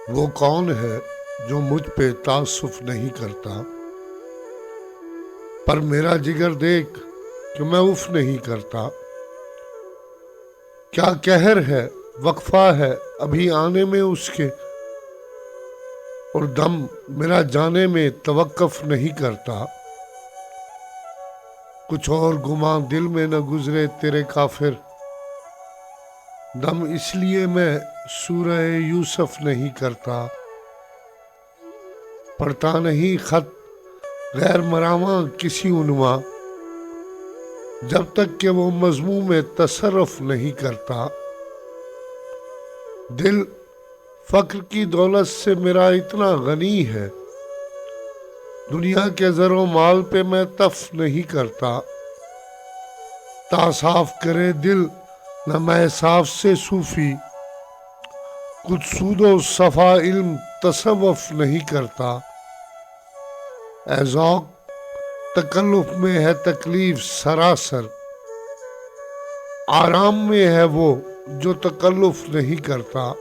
وہ کون ہے جو مجھ پہ تعصف نہیں کرتا، پر میرا جگر دیکھ کہ میں اف نہیں کرتا۔ کیا قہر ہے، وقفہ ہے ابھی آنے میں اس کے، اور دم میرا جانے میں توقف نہیں کرتا۔ کچھ اور گماں دل میں نہ گزرے تیرے کافر، دم اس لیے میں سورہ یوسف نہیں کرتا۔ پڑھتا نہیں خط غیر مراماں کسی عنواں، جب تک کہ وہ مضمون میں تصرف نہیں کرتا۔ دل فقر کی دولت سے میرا اتنا غنی ہے، دنیا کے زر و مال پہ میں تف نہیں کرتا۔ تا صاف کرے دل نہ میں صاف سے صوفی، کچھ سود و صفا علم تصوف نہیں کرتا۔ اے ذوق تکلف میں ہے تکلیف سراسر، آرام میں ہے وہ جو تکلف نہیں کرتا۔